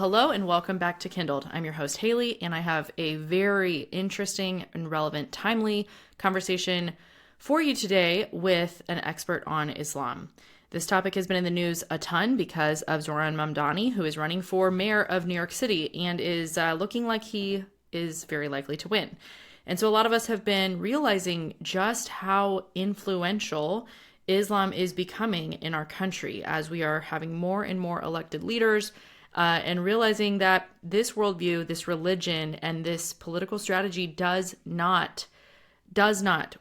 Hello and welcome back to Kindled. I'm your host, Haley, and I have a very interesting and relevant, timely conversation for you today with an expert on Islam. This topic has been in the news a ton because of Zohran Mamdani, who is running for mayor of New York City and is looking like he is very likely to win. And so a lot of us have been realizing just how influential Islam is becoming in our country as we are having more and more elected leaders, and realizing that this worldview, this religion, and this political strategy does not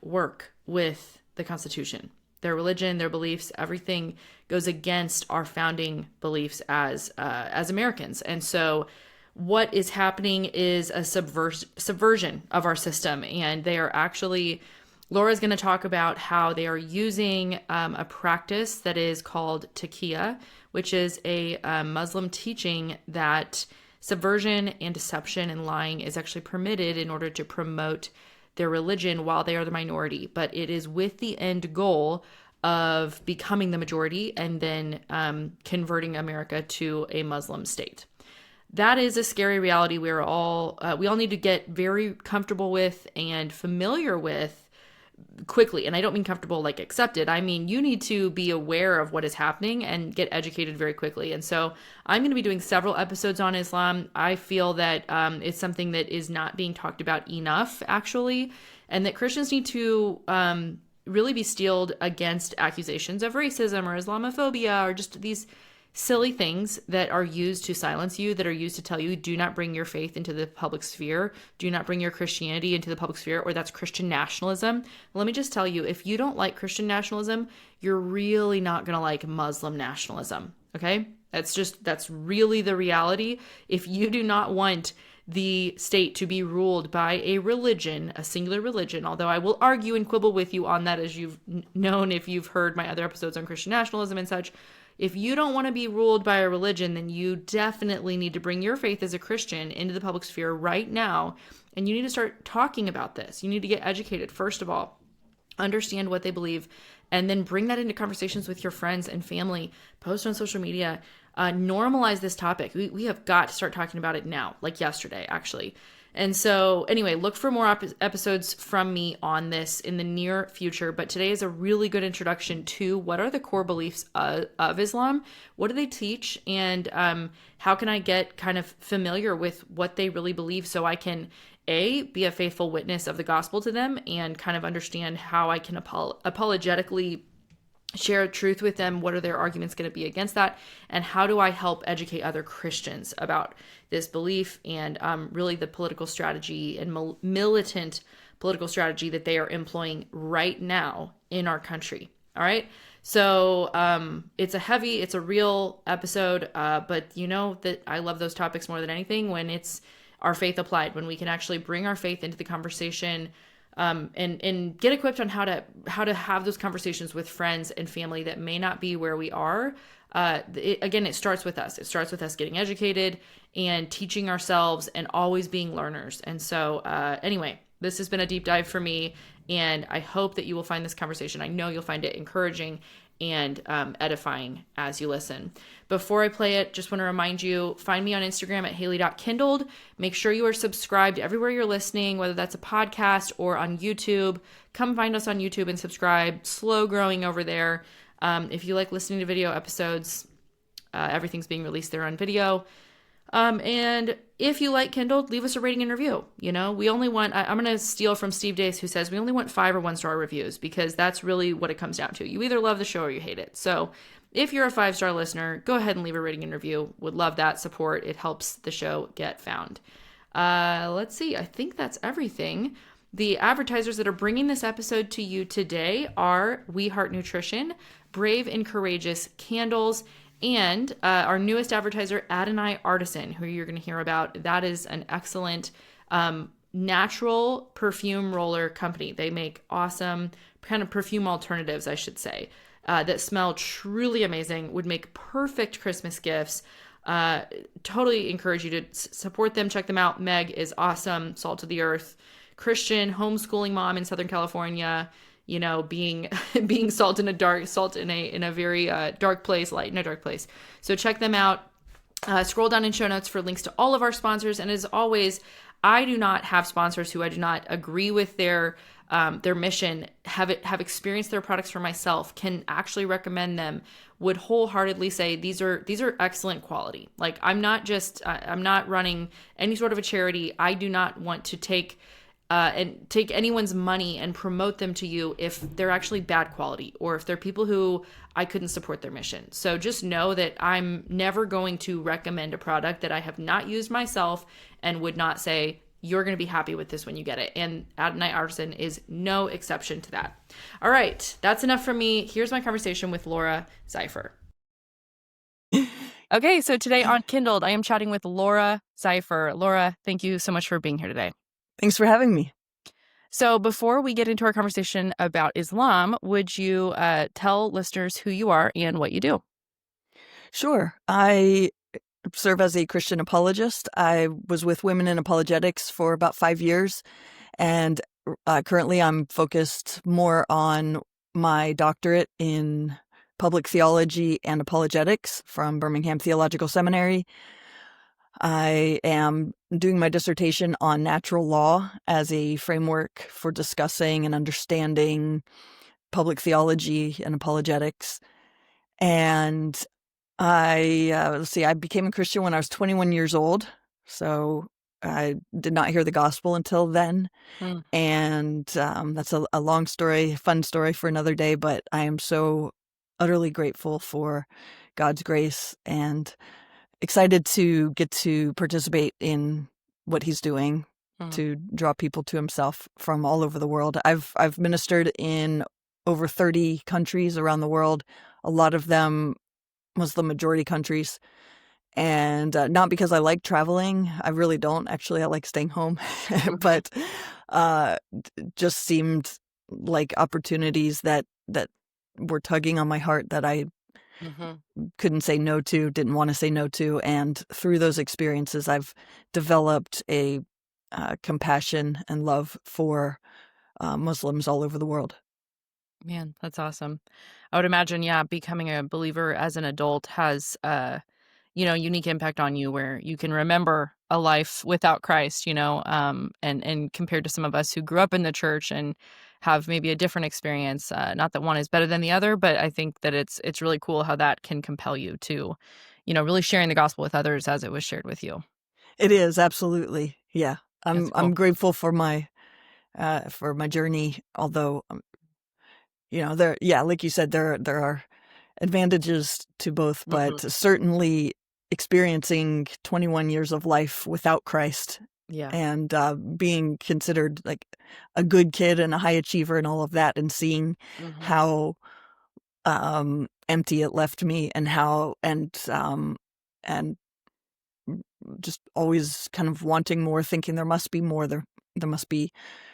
work with the Constitution. Their religion, their beliefs, everything goes against our founding beliefs as Americans. And so what is happening is a subversion of our system. And they are actually, Laura's going to talk about how they are using a practice that is called taqiyya, which is a Muslim teaching that subversion and deception and lying is actually permitted in order to promote their religion while they are the minority. But it is with the end goal of becoming the majority and then converting America to a Muslim state. That is a scary reality we all need to get very comfortable with and familiar with quickly. And I don't mean comfortable like accepted. I mean, you need to be aware of what is happening and get educated very quickly. And so I'm going to be doing several episodes on Islam. I feel that it's something that is not being talked about enough, actually, and that Christians need to really be steeled against accusations of racism or Islamophobia or just these silly things that are used to silence you, that are used to tell you, do not bring your faith into the public sphere, do not bring your Christianity into the public sphere, or that's Christian nationalism. Let me just tell you, if you don't like Christian nationalism, you're really not going to like Muslim nationalism, okay? That's really the reality. If you do not want the state to be ruled by a religion, a singular religion, although I will argue and quibble with you on that, as you've known if you've heard my other episodes on Christian nationalism and such. If you don't want to be ruled by a religion, then you definitely need to bring your faith as a Christian into the public sphere right now. And you need to start talking about this. You need to get educated, first of all, understand what they believe, and then bring that into conversations with your friends and family, post on social media, normalize this topic. We have got to start talking about it now, like yesterday, actually. And so anyway, look for more episodes from me on this in the near future. But today is a really good introduction to what are the core beliefs of Islam, what do they teach, and how can I get kind of familiar with what they really believe so I can, be a faithful witness of the gospel to them and kind of understand how I can apologetically share truth with them. What are their arguments going to be against that? And how do I help educate other Christians about this belief and really the political strategy and militant political strategy that they are employing right now in our country? All right. So it's a real episode, but you know that I love those topics more than anything when it's our faith applied, when we can actually bring our faith into the conversation, and get equipped on how to have those conversations with friends and family that may not be where we are. It starts with us. It starts with us getting educated and teaching ourselves and always being learners. And so anyway, this has been a deep dive for me, and I hope that you will find this conversation. I know you'll find it encouraging and edifying as you listen. Before I play it, just want to remind you, find me on Instagram at haley.kindled. Make sure you are subscribed everywhere you're listening, whether that's a podcast or on YouTube. Come find us on YouTube and subscribe. Slow growing over there. If you like listening to video episodes, everything's being released there on video. And if you like Kindled, leave us a rating and review. You know, we only want, I'm going to steal from Steve Dace, who says we only want 5 or 1-star reviews, because that's really what it comes down to. You either love the show or you hate it. So if you're a 5-star listener, go ahead and leave a rating and review. Would love that support. It helps the show get found. Let's see. I think that's everything. The advertisers that are bringing this episode to you today are We Heart Nutrition, Brave and Courageous Candles, and our newest advertiser, Adonai Artisan, who you're going to hear about. That is an excellent natural perfume roller company. They make awesome kind of perfume alternatives, I should say, that smell truly amazing, would make perfect Christmas gifts. Totally encourage you to support them. Check them out. Meg is awesome. Salt of the earth, Christian homeschooling mom in Southern California. You know, being salt in a very dark place, light in a dark place. So check them out. Scroll down in show notes for links to all of our sponsors. And as always, I do not have sponsors who I do not agree with their mission, have experienced their products for myself, can actually recommend them, would wholeheartedly say these are excellent quality. Like I'm not running any sort of a charity. I do not want to take anyone's money and promote them to you if they're actually bad quality or if they're people who I couldn't support their mission. So just know that I'm never going to recommend a product that I have not used myself and would not say, you're going to be happy with this when you get it. And Adonai Artisan is no exception to that. All right, that's enough from me. Here's my conversation with Laura Zifer. Okay, so today on Kindled, I am chatting with Laura Zifer. Laura, thank you so much for being here today. Thanks for having me. So before we get into our conversation about Islam, would you tell listeners who you are and what you do? Sure. I serve as a Christian apologist. I was with Women in Apologetics for about 5 years, and currently I'm focused more on my doctorate in public theology and apologetics from Birmingham Theological Seminary. I am doing my dissertation on natural law as a framework for discussing and understanding public theology and apologetics. And I became a Christian when I was 21 years old. So I did not hear the gospel until then. And that's a long story, fun story for another day. But I am so utterly grateful for God's grace and excited to get to participate in what he's doing to draw people to himself from all over the world. I've ministered in over 30 countries around the world, a lot of them Muslim majority countries. And not because I like traveling. I really don't. Actually, I like staying home. But just seemed like opportunities that were tugging on my heart that I couldn't say no to, didn't want to say no to. And through those experiences, I've developed a compassion and love for Muslims all over the world. Man, that's awesome. I would imagine, yeah, becoming a believer as an adult has unique impact on you where you can remember a life without Christ, and compared to some of us who grew up in the church and have maybe a different experience. Not that one is better than the other, but I think that it's really cool how that can compel you to, really sharing the gospel with others as it was shared with you. It is, absolutely. Yeah. That's cool. I'm grateful for my journey, although like you said, there are advantages to both, but certainly experiencing 21 years of life without Christ, and being considered like a good kid and a high achiever and all of that, and seeing how empty it left me, and how and just always kind of wanting more, thinking there must be more, there must be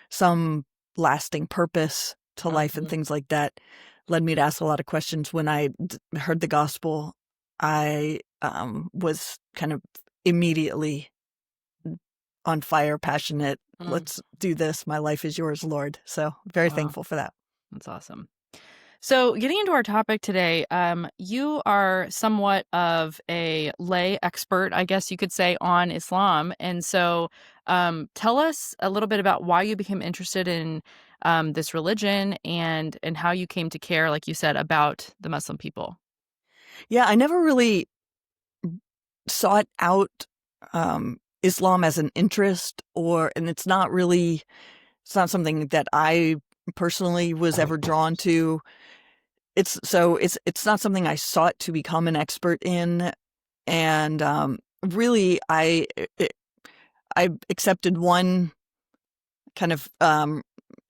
some lasting purpose to life and things like that, led me to ask a lot of questions. When I heard the gospel, I was kind of immediately on fire, passionate. Let's do this. My life is yours, Lord. So very thankful for that. That's awesome. So getting into our topic today, you are somewhat of a lay expert, I guess you could say, on Islam. And so tell us a little bit about why you became interested in this religion and how you came to care, like you said, about the Muslim people. Yeah, I never really sought out Islam as an interest, and it's not something that I personally was ever drawn to. It's not something I sought to become an expert in, and really I accepted one kind of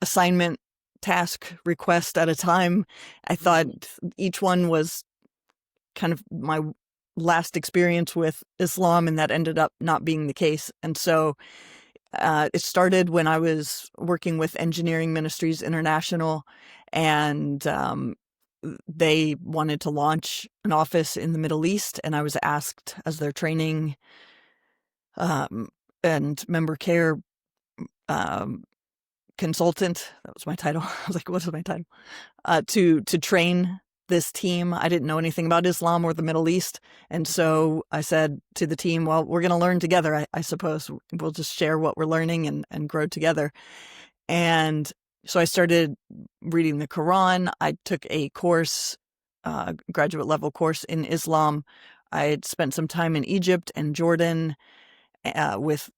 assignment, task, request at a time. I thought each one was kind of my last experience with Islam, and that ended up not being the case. And so it started when I was working with Engineering Ministries International, and they wanted to launch an office in the Middle East, and I was asked as their training and member care consultant. That was my title. I was like, what is my title? To train this team. I didn't know anything about Islam or the Middle East. And so I said to the team, well, we're going to learn together. I suppose we'll just share what we're learning and grow together. And so I started reading the Quran. I took a course, graduate level course in Islam. I had spent some time in Egypt and Jordan with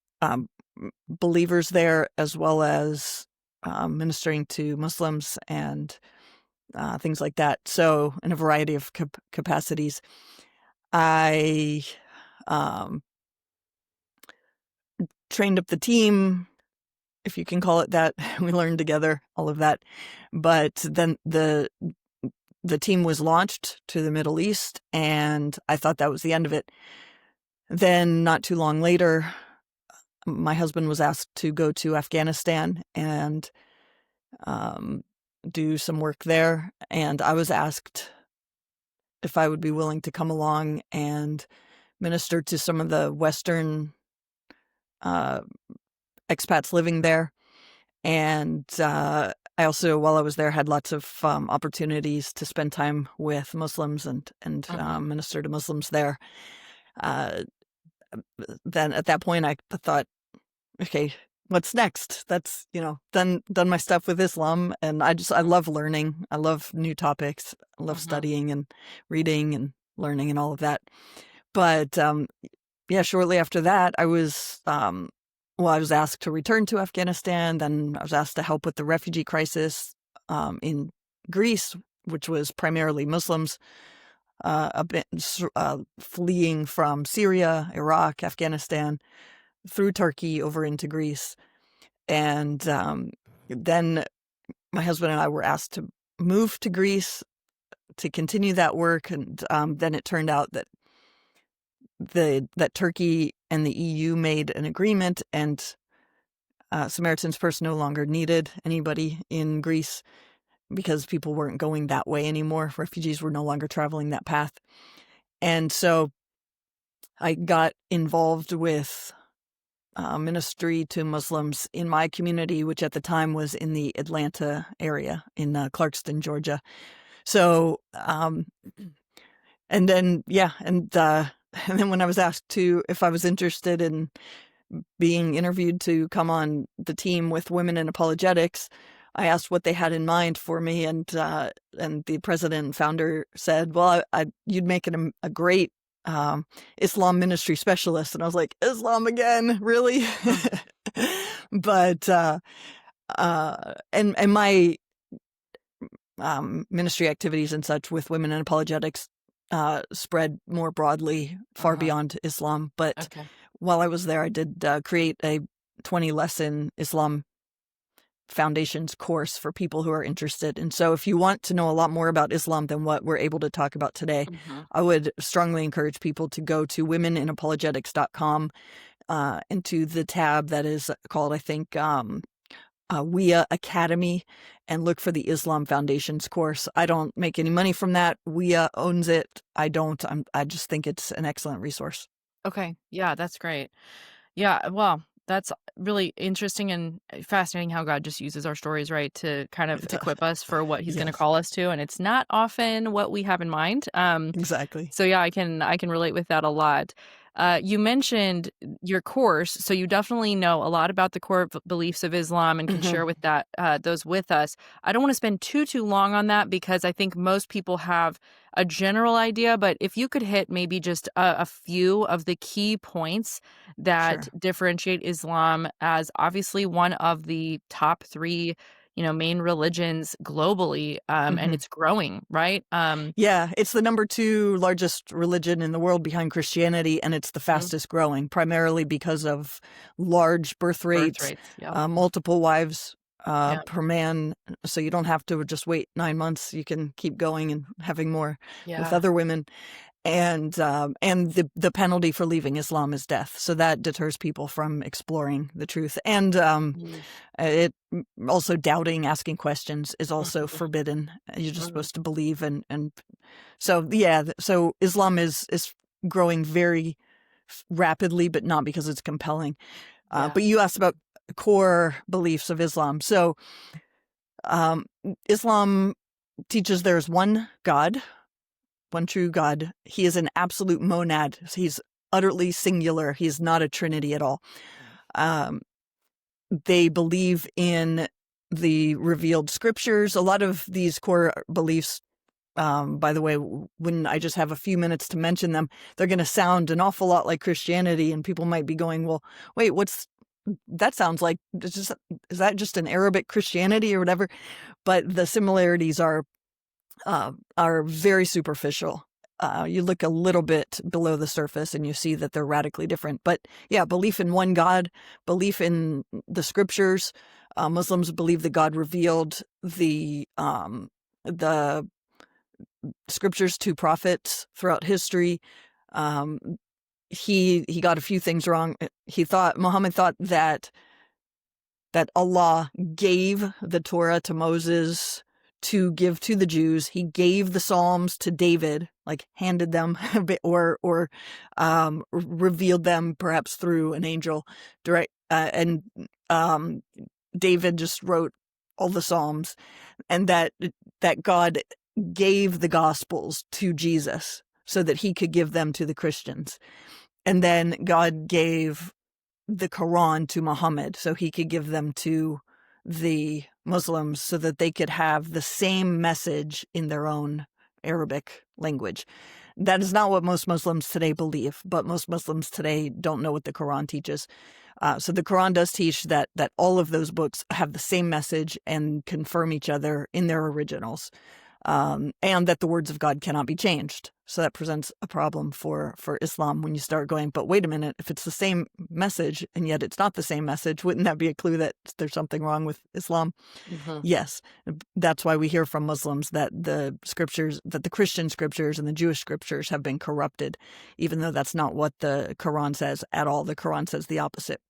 believers there, as well as ministering to Muslims and things like that. So in a variety of capacities, I trained up the team, if you can call it that. We learned together, all of that. But then the team was launched to the Middle East, and I thought that was the end of it. Then not too long later, my husband was asked to go to Afghanistan and do some work there. And I was asked if I would be willing to come along and minister to some of the Western expats living there. And I also, while I was there, had lots of opportunities to spend time with Muslims and minister to Muslims there. Then at that point, I thought, okay, what's next? That's, done my stuff with Islam. And I love learning. I love new topics. I love studying and reading and learning and all of that. But shortly after that, I was asked to return to Afghanistan. Then I was asked to help with the refugee crisis in Greece, which was primarily Muslims fleeing from Syria, Iraq, Afghanistan, through Turkey over into Greece. And then my husband and I were asked to move to Greece to continue that work. And then it turned out that that Turkey and the EU made an agreement, and Samaritan's Purse no longer needed anybody in Greece because people weren't going that way anymore. Refugees were no longer traveling that path. And so I got involved with ministry to Muslims in my community, which at the time was in the Atlanta area in Clarkston, Georgia. So, and then when I was asked if I was interested in being interviewed to come on the team with Women in Apologetics, I asked what they had in mind for me, and the president and founder said, "Well, you'd make a great Islam ministry specialist." And I was like, "Islam again, really?" But and my ministry activities and such with Women in Apologetics spread more broadly, far beyond Islam. But while I was there, I did create a 20-lesson Islam Foundations course for people who are interested. And so if you want to know a lot more about Islam than what we're able to talk about today, I would strongly encourage people to go to womeninapologetics.com and to the tab that is called, I think, WIA Academy, and look for the Islam Foundations course. I don't make any money from that. WIA owns it. I don't. I just think it's an excellent resource. Okay. Yeah, that's great. Yeah, well, that's really interesting and fascinating how God just uses our stories, right, to kind of equip us for what he's going to call us to. And it's not often what we have in mind. Exactly. So yeah, I can relate with that a lot. You mentioned your course, so you definitely know a lot about the core beliefs of Islam and can share with those with us. I don't want to spend too long on that because I think most people have a general idea, but if you could hit maybe just a few of the key points that differentiate Islam as obviously one of the top 3 main religions globally, and it's growing, right? Yeah, it's the number 2 largest religion in the world behind Christianity, and it's the fastest growing, primarily because of large birth rates, multiple wives per man. So you don't have to just wait 9 months. You can keep going and having more with other women. And the penalty for leaving Islam is death. So that deters people from exploring the truth. And it also doubting, asking questions is also forbidden. You're just supposed to believe. And so, so Islam is growing very rapidly, but not because it's compelling. But you asked about core beliefs of Islam. So Islam teaches there's one God, one true God. He is an absolute monad. He's utterly singular. He's not a trinity at all. They believe in the revealed scriptures. A lot of these core beliefs, by the way, when I just have a few minutes to mention them, they're going to sound an awful lot like Christianity, and people might be going, well, wait, that sounds like, is that just an Arabic Christianity or whatever? But the similarities are very superficial. You look a little bit below the surface and you see that they're radically different. But yeah, belief in one God, belief in the scriptures. Muslims believe that God revealed the scriptures to prophets throughout history. He got a few things wrong. Muhammad thought that Allah gave the Torah to Moses to give to the Jews. He gave the Psalms to David, like handed them or revealed them perhaps through an angel direct. And David just wrote all the Psalms, and that God gave the Gospels to Jesus so that he could give them to the Christians. And then God gave the Quran to Muhammad so he could give them to the Muslims so that they could have the same message in their own Arabic language. That is not what most Muslims today believe, but most Muslims today don't know what the Quran teaches. So the Quran does teach that all of those books have the same message and confirm each other in their originals, and that the words of God cannot be changed. So that presents a problem for Islam when you start going, but wait a minute, if it's the same message and yet it's not the same message, wouldn't that be a clue that there's something wrong with Islam? Mm-hmm. Yes. That's why we hear from Muslims that the Christian scriptures and the Jewish scriptures have been corrupted, even though that's not what the Quran says at all. The Quran says the opposite.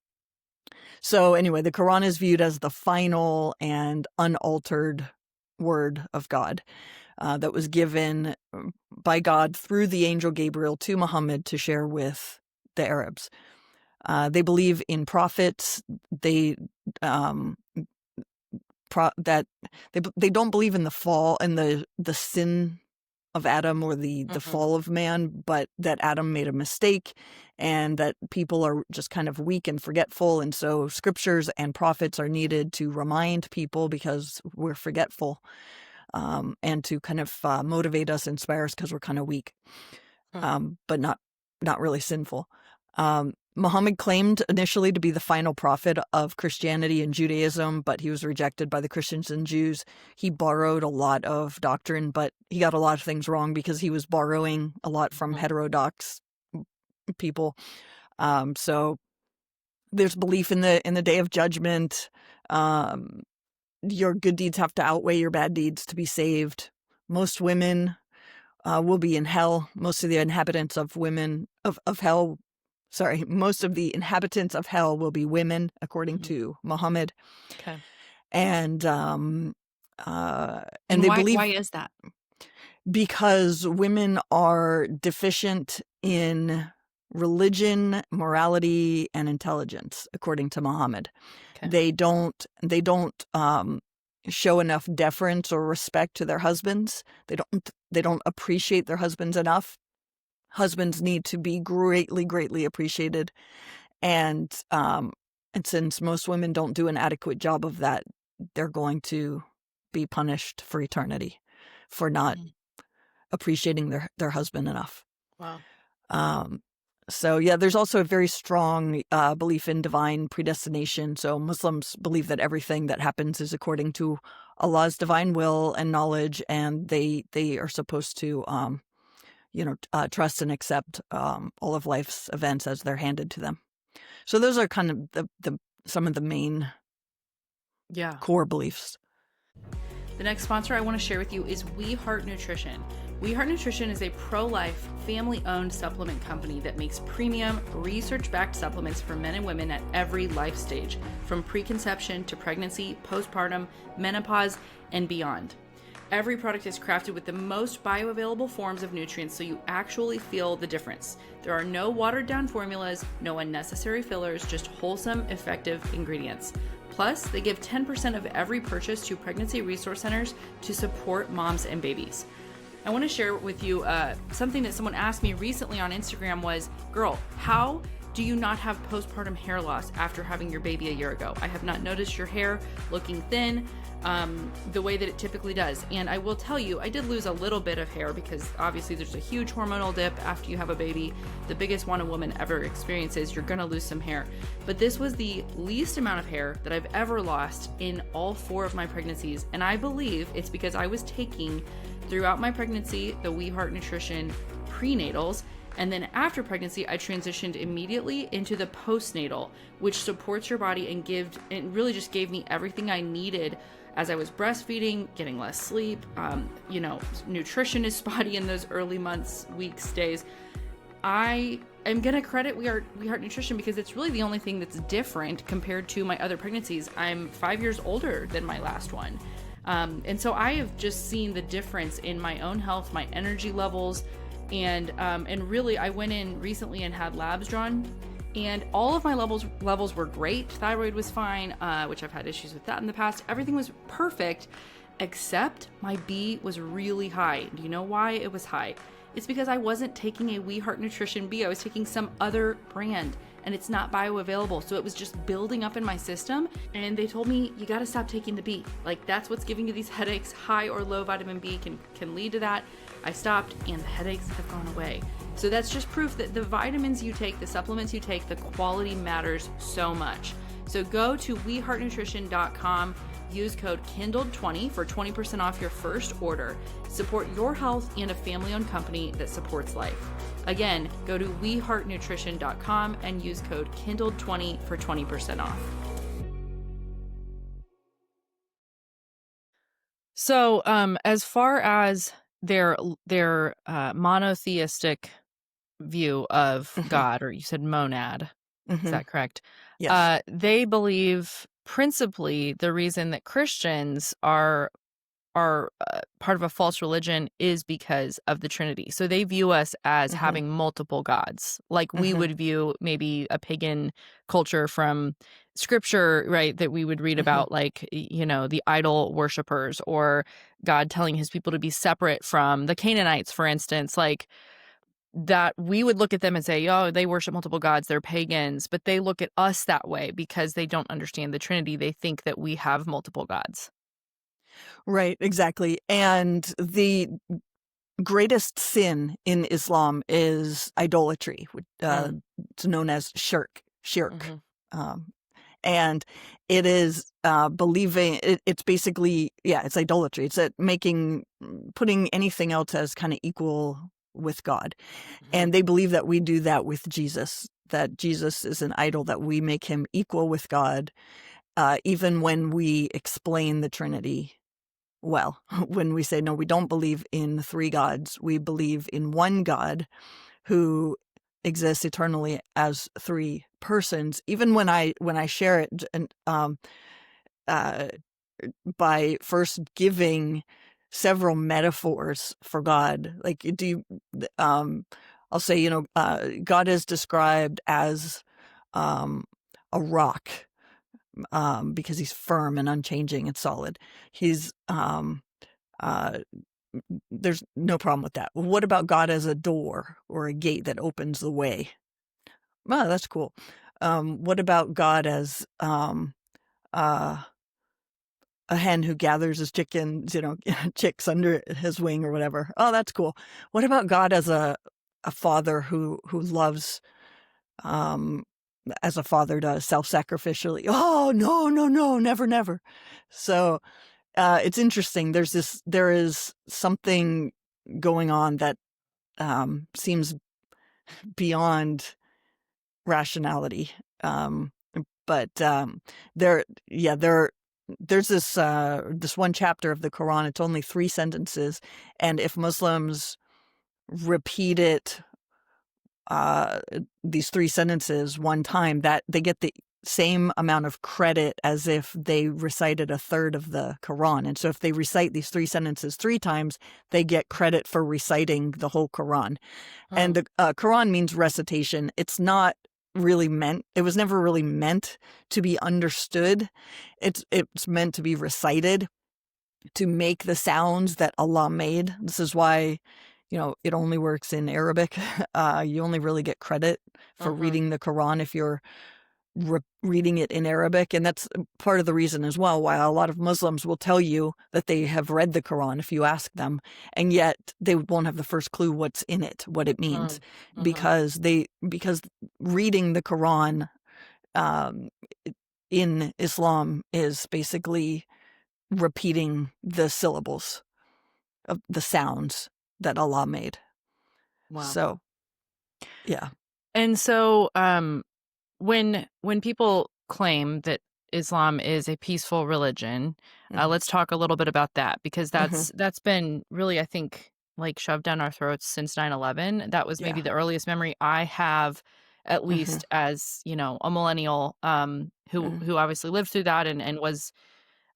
So anyway, the Quran is viewed as the final and unaltered word of God that was given by God through the angel Gabriel to Muhammad to share with the Arabs. They believe in prophets. They don't believe in the fall and the sin of Adam or the fall of man, but that Adam made a mistake and that people are just kind of weak and forgetful. And so scriptures and prophets are needed to remind people because we're forgetful, and to kind of motivate us, inspire us because we're kind of weak, but not really sinful. Muhammad claimed initially to be the final prophet of Christianity and Judaism, but he was rejected by the Christians and Jews. He borrowed a lot of doctrine, but he got a lot of things wrong because he was borrowing a lot from heterodox people. So there's belief in the day of judgment. Your good deeds have to outweigh your bad deeds to be saved. Most women will be in hell. Most of the inhabitants of hell. Most of the inhabitants of hell will be women, according to Muhammad. Okay. And they believe. Why is that? Because women are deficient in religion, morality, and intelligence, according to Muhammad. Okay. They don't show enough deference or respect to their husbands. They don't appreciate their husbands enough. Husbands need to be greatly, greatly appreciated. And since most women don't do an adequate job of that, they're going to be punished for eternity for not appreciating their husband enough. Wow. So yeah, there's also a very strong belief in divine predestination. So Muslims believe that everything that happens is according to Allah's divine will and knowledge, and they are supposed to trust and accept all of life's events as they're handed to them. So those are kind of some of the main core beliefs. The next sponsor I want to share with you is We Heart Nutrition. We Heart Nutrition is a pro-life, family-owned supplement company that makes premium, research-backed supplements for men and women at every life stage, from preconception to pregnancy, postpartum, menopause, and beyond. Every product is crafted with the most bioavailable forms of nutrients so you actually feel the difference. There are no watered-down formulas, no unnecessary fillers, just wholesome, effective ingredients. Plus, they give 10% of every purchase to pregnancy resource centers to support moms and babies. I want to share with you something that someone asked me recently on Instagram was, girl, how do you not have postpartum hair loss after having your baby a year ago? I have not noticed your hair looking thin the way that it typically does. And I will tell you, I did lose a little bit of hair because obviously there's a huge hormonal dip after you have a baby. The biggest one a woman ever experiences, you're going to lose some hair. But this was the least amount of hair that I've ever lost in all 4 of my pregnancies. And I believe it's because I was taking throughout my pregnancy the We Heart Nutrition prenatals. And then after pregnancy, I transitioned immediately into the postnatal, which supports your body and really just gave me everything I needed as I was breastfeeding, getting less sleep. Nutrition is spotty in those early months, weeks, days. I am going to credit We Heart Nutrition because it's really the only thing that's different compared to my other pregnancies. I'm 5 years older than my last one. And so I have just seen the difference in my own health, my energy levels, and really I went in recently and had labs drawn, and all of my levels were great. Thyroid was fine, which I've had issues with that in the past. Everything was perfect, except my B was really high. Do you know why it was high? It's because I wasn't taking a We Heart Nutrition B. I was taking some other brand, and it's not bioavailable. So it was just building up in my system. And they told me, you got to stop taking the B. Like, that's what's giving you these headaches. High or low vitamin B can lead to that. I stopped and the headaches have gone away. So that's just proof that the vitamins you take, the supplements you take, the quality matters so much. So go to weheartnutrition.com, use code Kindled20 for 20% off your first order. Support your health and a family-owned company that supports life. Again, go to weheartnutrition.com and use code Kindled20 for 20% off. So, as far as their monotheistic view of God, or you said monad, is that correct? Yes. They believe principally the reason that Christians are part of a false religion is because of the Trinity. So they view us as having multiple gods, like we would view maybe a pagan culture from scripture, right? That we would read about, like, the idol worshipers, or God telling his people to be separate from the Canaanites, for instance, like that. We would look at them and say, oh, they worship multiple gods, they're pagans, but they look at us that way because they don't understand the Trinity. They think that we have multiple gods. Right, exactly. And the greatest sin in Islam is idolatry. It's known as shirk. And it is believing, it's basically, it's idolatry. It's putting anything else as kind of equal with God. And they believe that we do that with Jesus, that Jesus is an idol, that we make him equal with God, even when we explain the Trinity. Well, when we say, no, we don't believe in 3 gods, we believe in one God who exists eternally as 3 persons. Even when I share it, and by first giving several metaphors for God, like I'll say, God is described as a rock. Because he's firm and unchanging and solid. He's there's no problem with that. Well, what about God as a door or a gate that opens the way? Well, that's cool. What about God as a hen who gathers his chickens, chicks under his wing or whatever? Oh, that's cool. What about God as a father who loves as a father does, self-sacrificially? Oh, no, never. So it's interesting. There is something going on that seems beyond rationality. But there's this one chapter of the Quran. It's only 3 sentences, and if Muslims repeat it, these 3 sentences one time, that they get the same amount of credit as if they recited a third of the Quran. And so if they recite these 3 sentences 3 times, they get credit for reciting the whole Quran. And the Quran means recitation. It's not really meant. It was never really meant to be understood. It's meant to be recited, to make the sounds that Allah made. This is why, it only works in Arabic. You only really get credit for reading the Quran if you're reading it in Arabic. And that's part of the reason as well why a lot of Muslims will tell you that they have read the Quran if you ask them, and yet they won't have the first clue what's in it, what it means, because reading the Quran in Islam is basically repeating the syllables of the sounds that Allah made. Wow. So, yeah. And so, when people claim that Islam is a peaceful religion, let's talk a little bit about that, because that's been really, I think, like shoved down our throats since 9/11. That was maybe the earliest memory I have, at least as, a millennial, who obviously lived through that and was,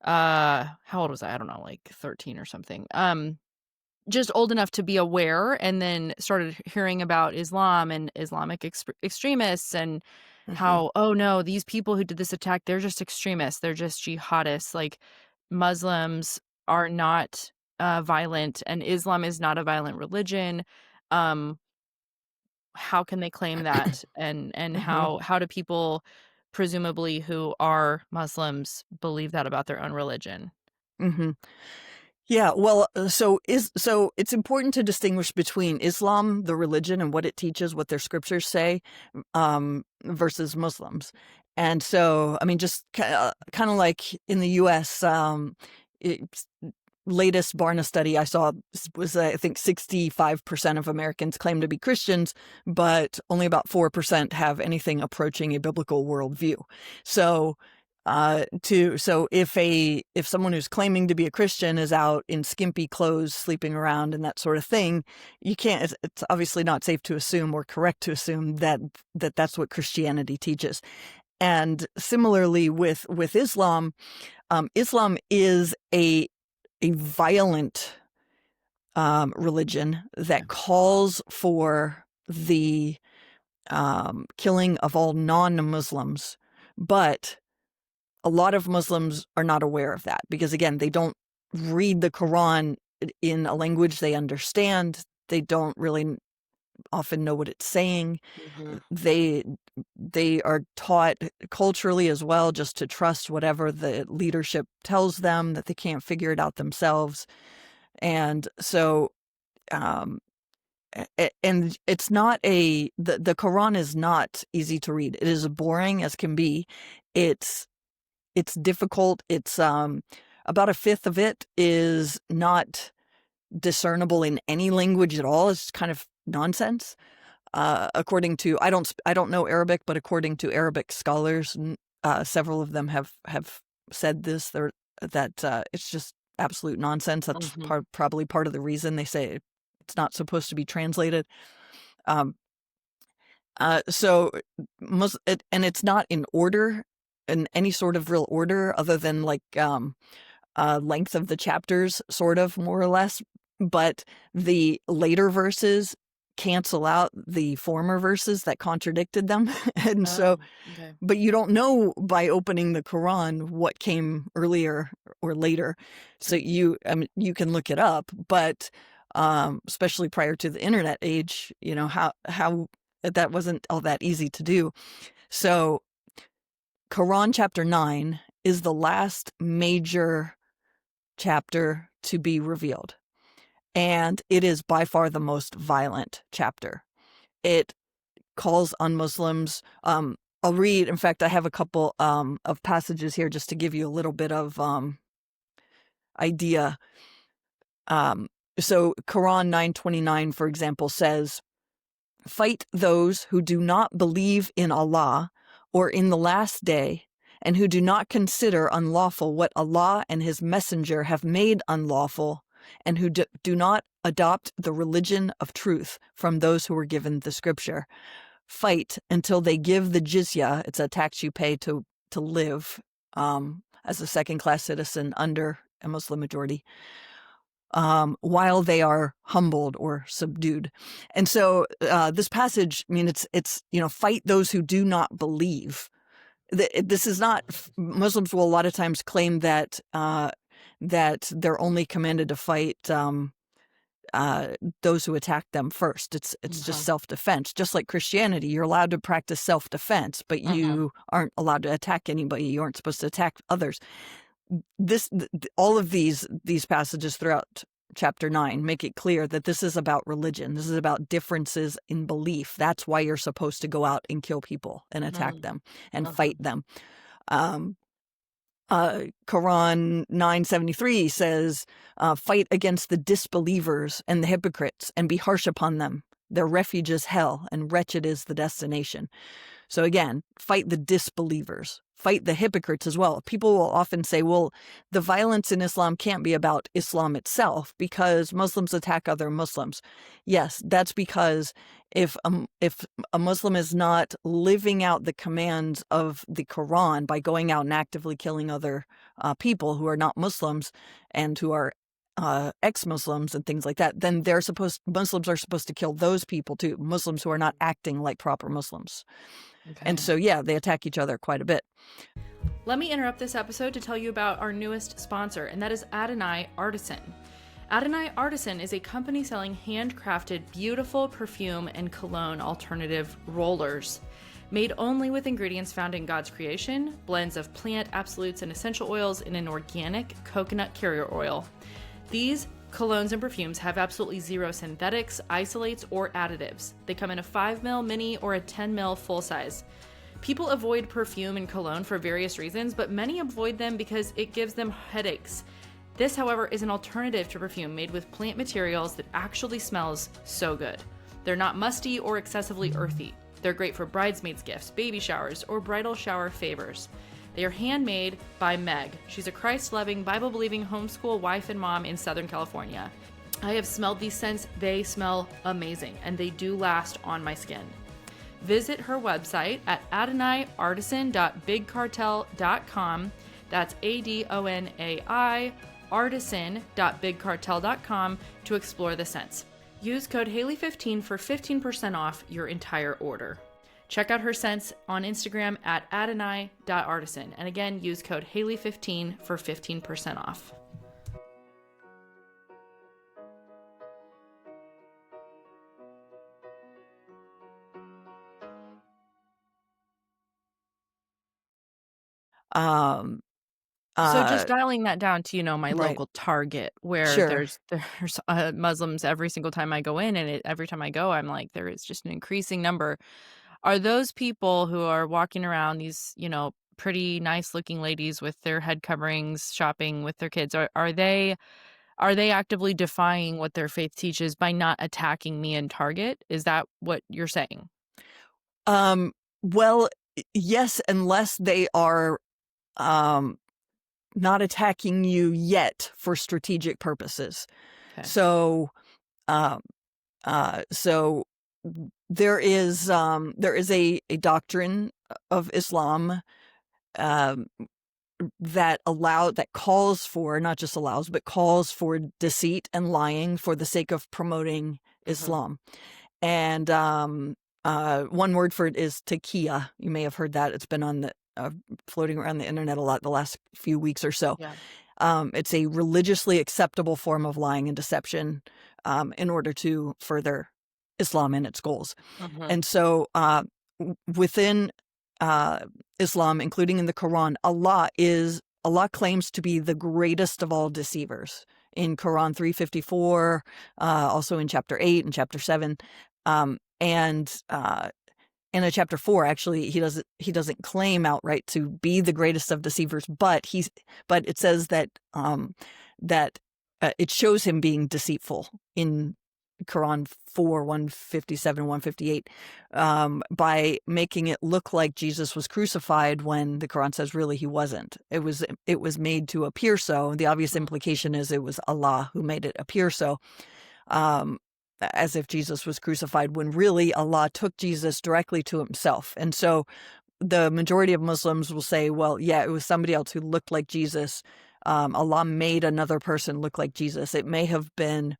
how old was I? I don't know, like 13 or something. Just old enough to be aware, and then started hearing about Islam and Islamic extremists, and how, oh no, these people who did this attack, they're just extremists. They're just jihadists. Like, Muslims are not violent, and Islam is not a violent religion. How can they claim that? And how do people, presumably, who are Muslims, believe that about their own religion? Yeah, well, so it's important to distinguish between Islam, the religion, and what it teaches, what their scriptures say, versus Muslims. And so, I mean, just kind of like in the U.S., latest Barna study I saw was, I think, 65% of Americans claim to be Christians, but only about 4% have anything approaching a biblical worldview. So, if someone who's claiming to be a Christian is out in skimpy clothes, sleeping around and that sort of thing, you can't. It's obviously not safe to assume, or correct to assume, that that's what Christianity teaches. And similarly with Islam, Islam is a violent religion that calls for the killing of all non-Muslims, but a lot of Muslims are not aware of that because, again, they don't read the Quran in a language they understand. They don't really often know what it's saying. They are taught culturally as well just to trust whatever the leadership tells them, that they can't figure it out themselves. And so, and it's not the Quran is not easy to read. It is boring as can be. It's difficult. It's about a fifth of it is not discernible in any language at all. It's kind of nonsense. According to, I don't know Arabic, but according to Arabic scholars, several of them have said this, that it's just absolute nonsense. That's probably part of the reason they say it's not supposed to be translated. So it's not in order, in any sort of real order, other than like length of the chapters, sort of, more or less. But the later verses cancel out the former verses that contradicted them. And but you don't know by opening the Quran what came earlier or later. So you can look it up, but especially prior to the internet age, how that wasn't all that easy to do. So Quran chapter 9 is the last major chapter to be revealed. And it is by far the most violent chapter. It calls on Muslims. I'll read, in fact, I have a couple of passages here just to give you a little bit of idea. So Quran 9:29, for example, says, "Fight those who do not believe in Allah or in the last day, and who do not consider unlawful what Allah and His Messenger have made unlawful, and who do not adopt the religion of truth from those who were given the scripture. Fight until they give the jizya," it's a tax you pay to live as a second-class citizen under a Muslim majority, while they are humbled or subdued. And so this passage, I mean, it's fight those who do not believe. This is not, Muslims will a lot of times claim that that they're only commanded to fight those who attack them first. It's just self-defense. Just like Christianity, you're allowed to practice self-defense, but you aren't allowed to attack anybody. You aren't supposed to attack others. All of these passages throughout chapter 9 make it clear that this is about religion. This is about differences in belief. That's why you're supposed to go out and kill people and attack them and fight them. Quran 973 says, fight against the disbelievers and the hypocrites and be harsh upon them. Their refuge is hell, and wretched is the destination. So again, fight the disbelievers, fight the hypocrites as well. People will often say, well, the violence in Islam can't be about Islam itself because Muslims attack other Muslims. Yes, that's because if a Muslim is not living out the commands of the Quran by going out and actively killing other people who are not Muslims and who are ex-Muslims and things like that, then Muslims are supposed to kill those people too, Muslims who are not acting like proper Muslims. Okay. And so, yeah, they attack each other quite a bit. Let me interrupt this episode to tell you about our newest sponsor, and that is Adonai Artisan. Adonai Artisan is a company selling handcrafted, beautiful perfume and cologne alternative rollers. Made only with ingredients found in God's creation, blends of plant absolutes and essential oils in an organic coconut carrier oil. These colognes and perfumes have absolutely zero synthetics, isolates, or additives. They come in a 5ml mini or a 10ml full size. People avoid perfume and cologne for various reasons, but many avoid them because it gives them headaches. This, however, is an alternative to perfume made with plant materials that actually smells so good. They're not musty or excessively earthy. They're great for bridesmaids' gifts, baby showers, or bridal shower favors. They are handmade by Meg. She's a Christ-loving, Bible-believing homeschool wife and mom in Southern California. I have smelled these scents. They smell amazing, and they do last on my skin. Visit her website at adonaiartisan.bigcartel.com. That's ADONAI artisan.bigcartel.com to explore the scents. Use code Haley15 for 15% off your entire order. Check out her scents on Instagram at adonai.artisan. And again, use code Haley15 for 15% off. So just dialing that down to, my local Target where there's Muslims every single time I go in, and every time I go, I'm like, there is just an increasing number. Are those people who are walking around, these, pretty nice looking ladies with their head coverings shopping with their kids, are they actively defying what their faith teaches by not attacking me in Target? Is that what you're saying? Well, yes, unless they are not attacking you yet for strategic purposes. Okay. So there is a doctrine of Islam that calls for, not just allows, but calls for deceit and lying for the sake of promoting Islam. And one word for it is taqiyya. You may have heard that. It's been on the floating around the internet a lot the last few weeks or so. Yeah. It's a religiously acceptable form of lying and deception in order to further Islam and its goals. And so within Islam, including in the Quran, Allah claims to be the greatest of all deceivers. In Quran 354, also in chapter 8 and chapter 7, and in chapter 4, actually, he doesn't claim outright to be the greatest of deceivers, but it says that it shows him being deceitful in Quran 4, 157, 158, by making it look like Jesus was crucified when the Quran says really he wasn't. It was made to appear so. The obvious implication is it was Allah who made it appear so. As if Jesus was crucified, when really Allah took Jesus directly to himself. And so the majority of Muslims will say, well, yeah, it was somebody else who looked like Jesus Allah made another person look like Jesus. It may have been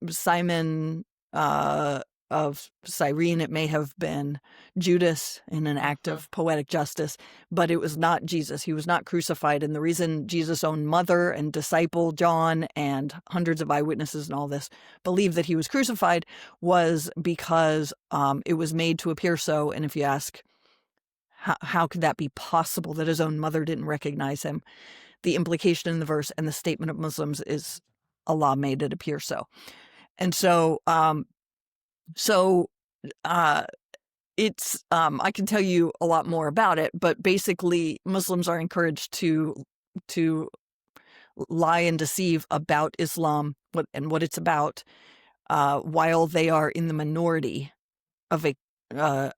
Simon of Cyrene. It may have been Judas in an act of poetic justice, but it was not Jesus. He was not crucified. And the reason Jesus' own mother and disciple John and hundreds of eyewitnesses and all this believed that he was crucified was because it was made to appear so. And if you ask, how could that be possible that his own mother didn't recognize him? The implication in the verse and the statement of Muslims is Allah made it appear so. And so, it's, I can tell you a lot more about it, but basically Muslims are encouraged to lie and deceive about Islam what it's about, while they are in the minority of a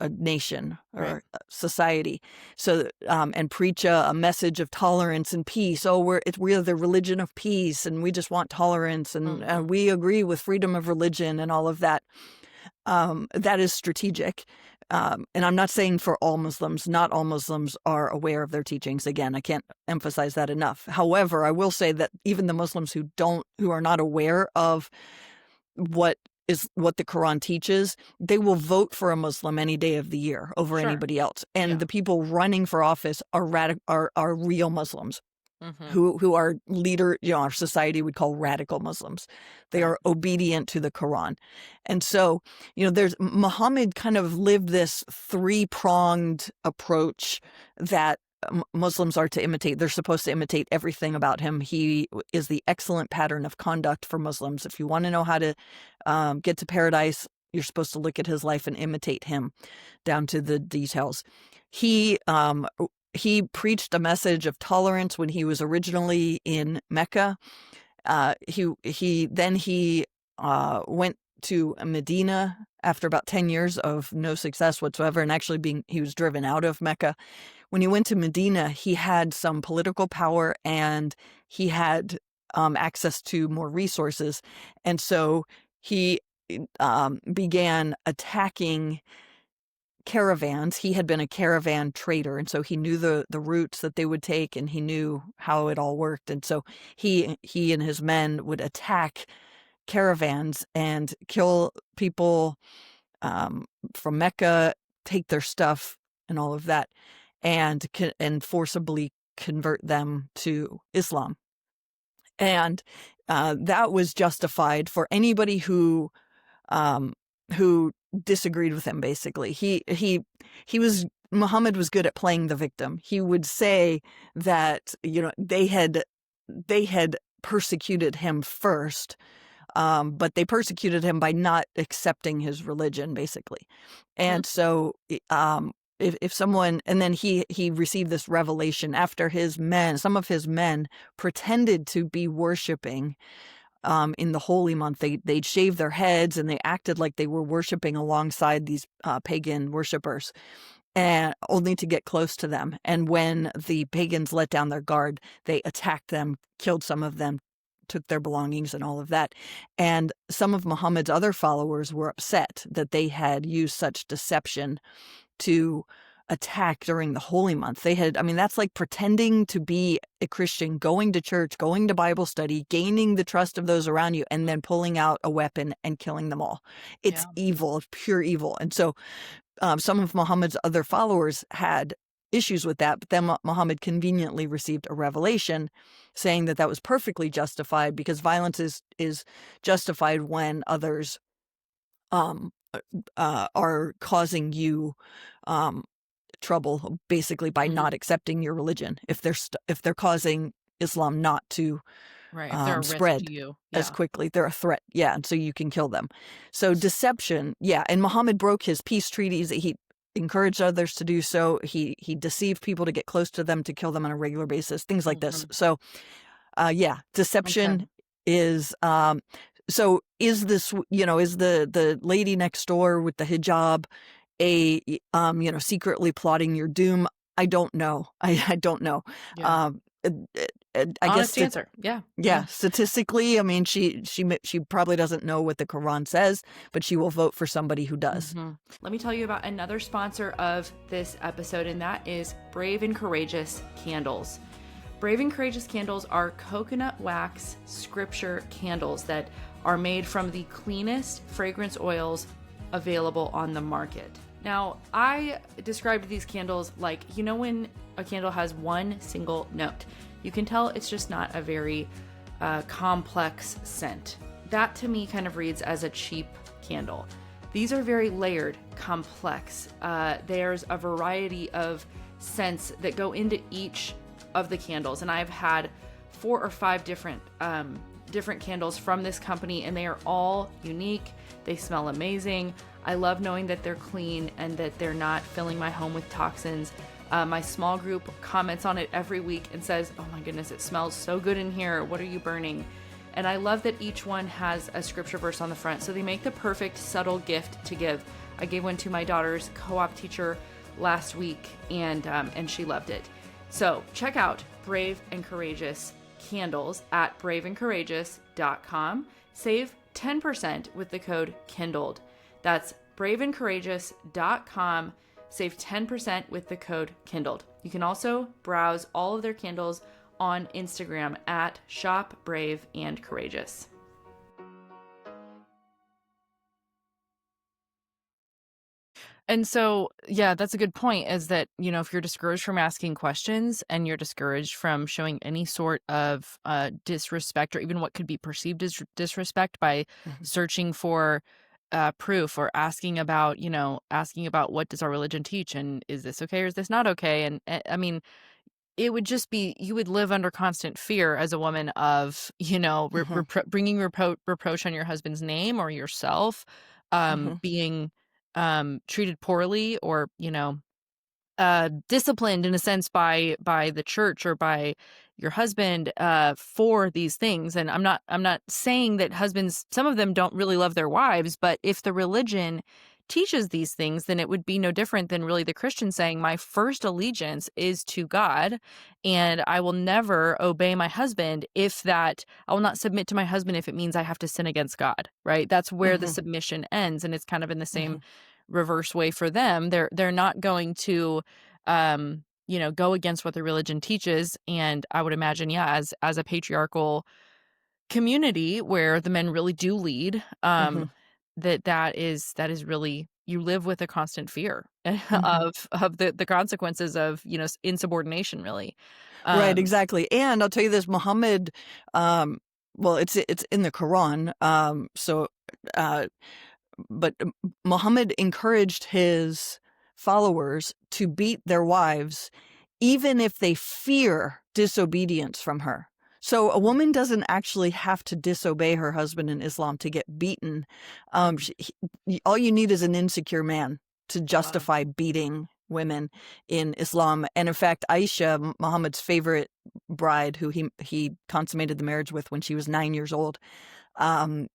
nation or a society. So, and preach a message of tolerance and peace. Oh, we're the religion of peace, and we just want tolerance, and we agree with freedom of religion and all of that. That is strategic. And I'm not saying for all Muslims. Not all Muslims are aware of their teachings. Again, I can't emphasize that enough. However, I will say that even the Muslims who are not aware of what the Quran teaches, they will vote for a Muslim any day of the year over anybody else. And the people running for office are real Muslims who are our society would call radical Muslims. They are obedient to the Quran. And so, there's Muhammad kind of lived this three-pronged approach that Muslims are to imitate. They're supposed to imitate everything about him. He is the excellent pattern of conduct for Muslims. If you want to know how to get to paradise, you're supposed to look at his life and imitate him down to the details. He preached a message of tolerance when he was originally in Mecca. He went to Medina after about 10 years of no success whatsoever, and actually he was driven out of Mecca. When he went to Medina, he had some political power and he had access to more resources. And so he began attacking caravans. He had been a caravan trader, and so he knew the routes that they would take, and he knew how it all worked. And so he and his men would attack caravans and kill people from Mecca, take their stuff and all of that, and forcibly convert them to Islam. And that was justified for anybody who disagreed with him. Basically, Muhammad was good at playing the victim. He would say that they had persecuted him first, but they persecuted him by not accepting his religion, basically. And so, if someone, and then he received this revelation after some of his men pretended to be worshiping in the holy month. They'd shave their heads and they acted like they were worshiping alongside these pagan worshipers, and only to get close to them. And when the pagans let down their guard, they attacked them, killed some of them, took their belongings and all of that. And some of Muhammad's other followers were upset that they had used such deception to attack during the holy month. That's like pretending to be a Christian, going to church, going to Bible study, gaining the trust of those around you, and then pulling out a weapon and killing them all. It's evil, it's pure evil. And so some of Muhammad's other followers had issues with that, but then Muhammad conveniently received a revelation saying that was perfectly justified, because violence is justified when others are causing you trouble, basically, by not accepting your religion. If they're causing Islam not to if they're a spread risk to you. as quickly, they're a threat. And so you can kill them. So deception, and Muhammad broke his peace treaties. He encouraged others to do so. He deceived people to get close to them, to kill them on a regular basis, things like this. So deception is so is this, is the lady next door with the hijab secretly plotting your doom? I don't know. I don't know. Yeah. Honest answer. Yeah. Statistically, she probably doesn't know what the Quran says, but she will vote for somebody who does. Let me tell you about another sponsor of this episode, and that is Brave and Courageous Candles. Brave and Courageous candles are coconut wax scripture candles that are made from the cleanest fragrance oils available on the market. Now, I described these candles like, when a candle has one single note, you can tell it's just not a very complex scent. That to me kind of reads as a cheap candle. These are very layered, complex. There's a variety of scents that go into each of the candles, and I've had 4 or 5 different candles from this company, and they are all unique. They smell amazing. I love knowing that they're clean and that they're not filling my home with toxins. My small group comments on it every week and says, "Oh my goodness, it smells so good in here. What are you burning?" And I love that each one has a scripture verse on the front, so they make the perfect subtle gift to give. I gave one to my daughter's co-op teacher last week, and she loved it. So check out Brave and Courageous candles at braveandcourageous.com. Save 10% with the code Kindled. That's braveandcourageous.com. Save 10% with the code Kindled. You can also browse all of their candles on Instagram at Shop Brave and Courageous. And so, yeah, that's a good point, is that, if you're discouraged from asking questions and you're discouraged from showing any sort of disrespect or even what could be perceived as disrespect by searching for proof or asking about what does our religion teach and is this okay or is this not okay? And I mean, it would just be, you would live under constant fear as a woman of, bringing reproach on your husband's name or yourself, being treated poorly or, disciplined in a sense by the church or by your husband for these things. And I'm not saying that husbands, some of them don't really love their wives, but if the religion teaches these things, then it would be no different than really the Christian saying, my first allegiance is to God, and I will never obey my husband I will not submit to my husband if it means I have to sin against God, right? That's where the submission ends. And it's kind of in the same reverse way for them. They're not going to go against what the religion teaches. And I would imagine, as a patriarchal community where the men really do lead, that is really, you live with a constant fear of the consequences of insubordination, really. Right, exactly. And I'll tell you this, Muhammad, well, it's in the Quran, but Muhammad encouraged his followers to beat their wives, even if they fear disobedience from her. So a woman doesn't actually have to disobey her husband in Islam to get beaten. All you need is an insecure man to justify beating women in Islam. And in fact, Aisha, Muhammad's favorite bride, who he consummated the marriage with when she was 9 years old,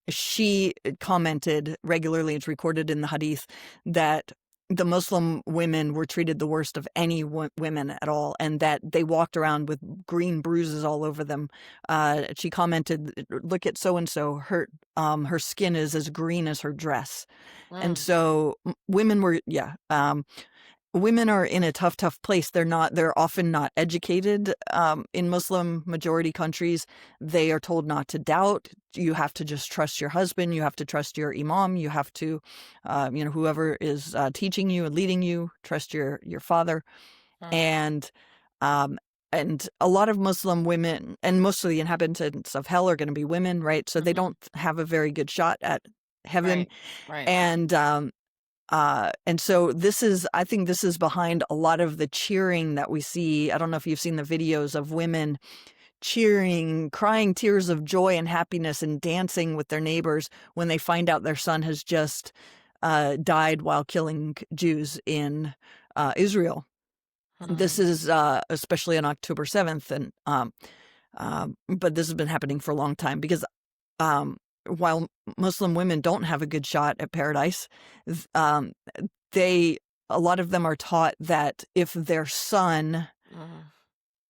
she commented regularly, it's recorded in the hadith, that the Muslim women were treated the worst of any women at all, and that they walked around with green bruises all over them. She commented, "Look at so-and-so, her skin is as green as her dress." And so women were, women are in a tough place. They're often not educated. In Muslim majority countries, they are told not to doubt. You have to just trust your husband. You have to trust your imam. You have to, whoever is teaching you and leading you, trust your father. And a lot of Muslim women, and most of the inhabitants of hell are going to be women, right? So they don't have a very good shot at heaven. Right. And so I think this is behind a lot of the cheering that we see. I don't know if you've seen the videos of women cheering, crying tears of joy and happiness and dancing with their neighbors when they find out their son has just died while killing Jews in Israel. This is especially on October 7th. But this has been happening for a long time because while Muslim women don't have a good shot at paradise, a lot of them are taught that if their son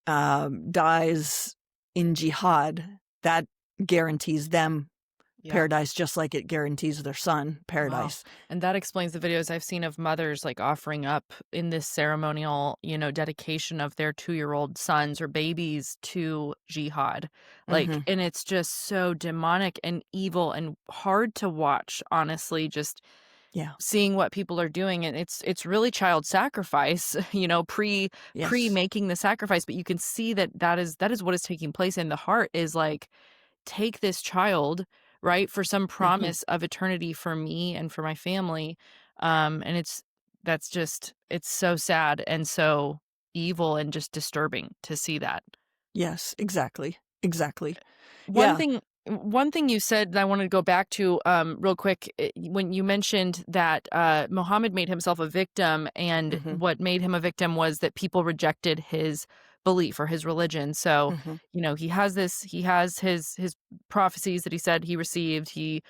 dies in jihad, that guarantees them Yeah. paradise, just like it guarantees their son Wow. paradise. And that explains the videos I've seen of mothers like offering up in this ceremonial, dedication of their 2-year-old sons or babies to jihad. Like, Hmm. and it's just so demonic and evil and hard to watch, honestly, just Yeah. seeing what people are doing. And it's really child sacrifice, pre Yes. making the sacrifice, but you can see that is what is taking place in the heart is like take this child, right, for some Hmm. promise of eternity for me and for my family. And it's so sad and so evil and just disturbing to see that. Yes, exactly. Exactly. One Yeah. thing one thing you said that I wanted to go back to real quick when you mentioned that Muhammad made himself a victim, and Hmm. what made him a victim was that people rejected his belief or his religion. So, Hmm. he has his prophecies that he said he received. He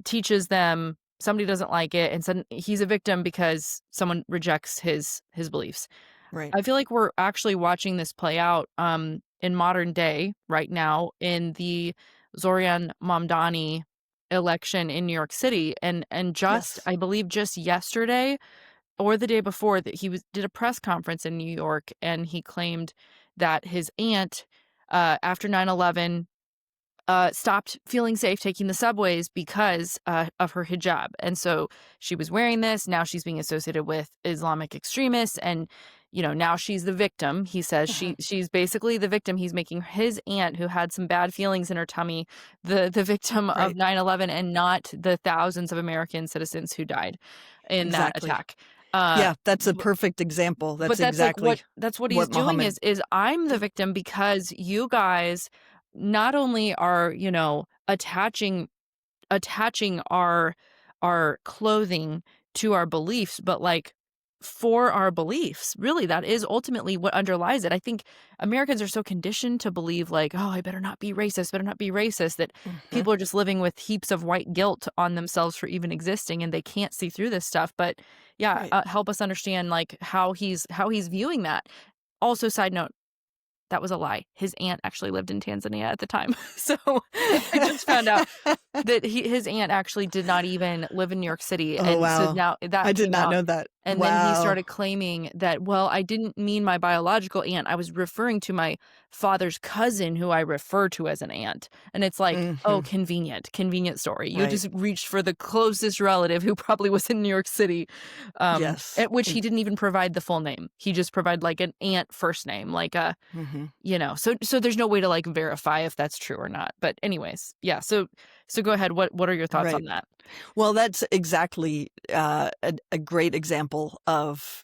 teaches them, somebody doesn't like it, and sudden he's a victim because someone rejects his beliefs. Right. I feel like we're actually watching this play out in modern day right now in the Zoran Mamdani election in New York City, and just Yes. I believe just yesterday or the day before that did a press conference in New York, and he claimed that his aunt after 9/11 stopped feeling safe taking the subways because of her hijab. And so she was wearing this. Now she's being associated with Islamic extremists. And, now she's the victim. He says Uh-huh. she's basically the victim. He's making his aunt, who had some bad feelings in her tummy, the victim of Right. 9/11, and not the thousands of American citizens who died in that Exactly. attack. Uh, Yeah, that's a perfect example. That's but that's like exactly that's what he's what doing Muhammad. is I'm the victim because you guys not only are, attaching our clothing to our beliefs, but like for our beliefs. Really, that is ultimately what underlies it. I think Americans are so conditioned to believe like, oh, I better not be racist, better not be racist, that Mhm. people are just living with heaps of white guilt on themselves for even existing and they can't see through this stuff. But yeah, Right. help us understand like how he's viewing that. Also, side note, that was a lie. His aunt actually lived in Tanzania at the time. So I just found out that his aunt actually did not even live in New York City, Oh, and so wow. now I that did came not out, know that. and then he Wow. started claiming that, well, I didn't mean my biological aunt. I was referring to my father's cousin who I refer to as an aunt. And it's like, oh, Mhm. convenient story. You Right. just reached for the closest relative who probably was in New York City, Yes. at which he didn't even provide the full name. He just provided like an aunt first name, like a Mhm. so there's no way to like verify if that's true or not. But anyways, yeah. So go ahead. What are your thoughts Right. on that? Well, that's exactly a great example of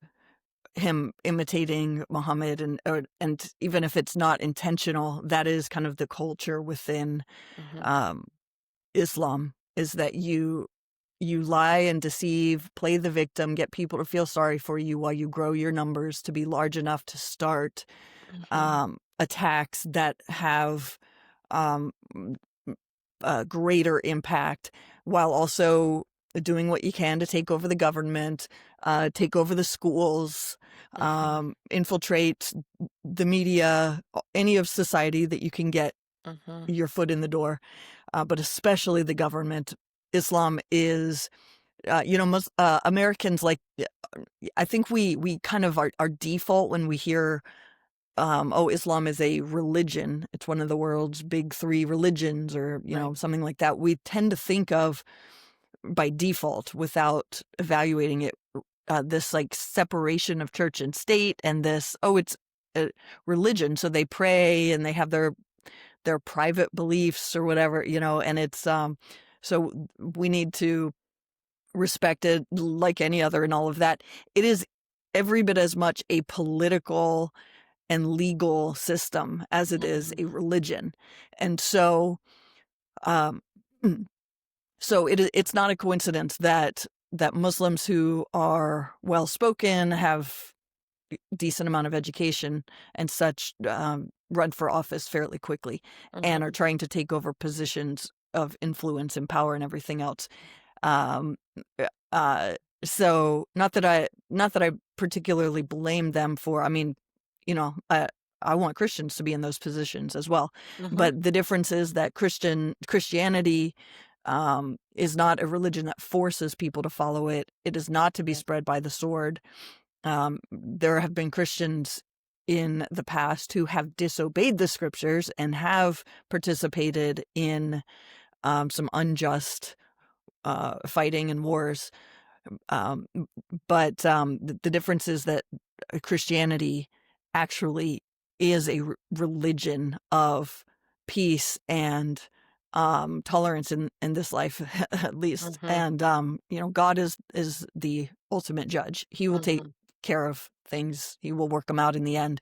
him imitating Muhammad, and even if it's not intentional, that is kind of the culture within Mhm. um, Islam, is that you lie and deceive, play the victim, get people to feel sorry for you while you grow your numbers to be large enough to start Mhm. attacks that have um, greater impact, while also doing what you can to take over the government, take over the schools, Mhm. infiltrate the media, any of society that you can get Mhm. your foot in the door, but especially the government. Islam is, Americans like. I think we kind of our default when we hear, oh, Islam is a religion. It's one of the world's big three religions, or Right. something like that. We tend to think of by default, without evaluating it, this like separation of church and state, and this, oh, it's a religion, so they pray and they have their private beliefs or whatever, and it's so we need to respect it like any other, and all of that. It is every bit as much a political and legal system as it is Mhm. a religion. And so um it's not a coincidence that Muslims who are well spoken, have decent amount of education and such, run for office fairly quickly and are Mhm. trying to take over positions of influence and power and everything else. Um, uh, so not that I particularly blame them for. I mean, I want Christians to be in those positions as well, Mhm. but the difference is that Christianity is not a religion that forces people to follow it. It is not to be spread by the sword. There have been Christians in the past who have disobeyed the scriptures and have participated in some unjust fighting and wars. But the difference is that Christianity actually is a religion of peace and tolerance in this life, at least. And God is the ultimate judge. He will take care of things. He will work them out in the end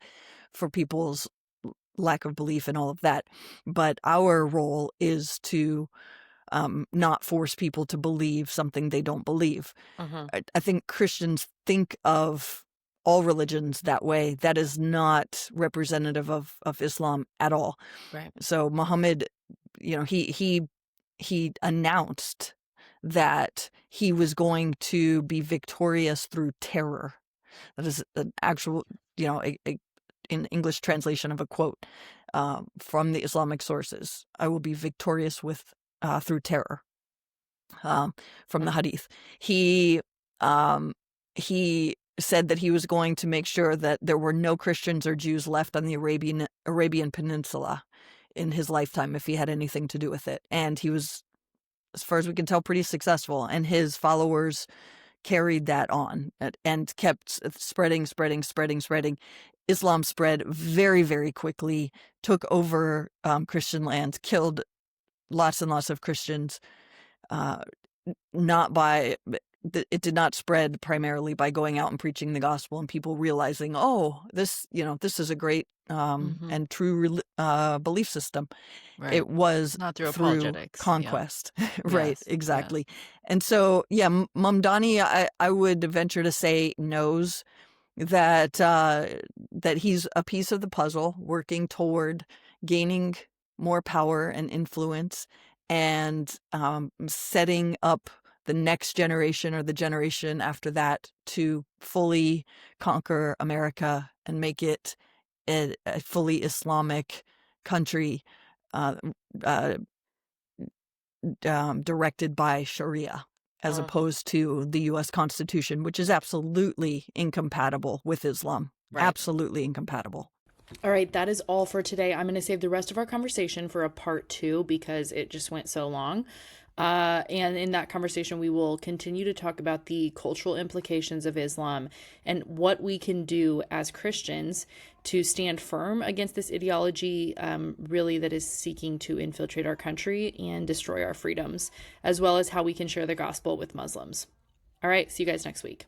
for people's lack of belief and all of that. But our role is to not force people to believe something they don't believe. I think Christians think of all religions that way. That is not representative of Islam at all. Right. So Muhammad, he announced that he was going to be victorious through terror. That is an actual, in English translation of a quote from the Islamic sources. I will be victorious through terror, from the Hadith. He said that he was going to make sure that there were no Christians or Jews left on the Arabian Peninsula in his lifetime if he had anything to do with it. And he was, as far as we can tell, pretty successful. And his followers carried that on and kept spreading. Islam spread very, very quickly, took over Christian lands, killed lots and lots of Christians. It did not spread primarily by going out and preaching the gospel and people realizing, this is a great and true belief system. Right. It was not through through apologetics. conquest. Right. Yes, Exactly. Yes. And so, Mamdani, I would venture to say, knows that he's a piece of the puzzle working toward gaining more power and influence and setting up the next generation or the generation after that to fully conquer America and make it a fully Islamic country directed by Sharia, as opposed to the U.S. Constitution, which is absolutely incompatible with Islam. Right. Absolutely incompatible. All right, that is all for today. I'm going to save the rest of our conversation for a part 2 because it just went so long. And in that conversation, we will continue to talk about the cultural implications of Islam and what we can do as Christians to stand firm against this ideology, really that is seeking to infiltrate our country and destroy our freedoms, as well as how we can share the gospel with Muslims. All right, see you guys next week.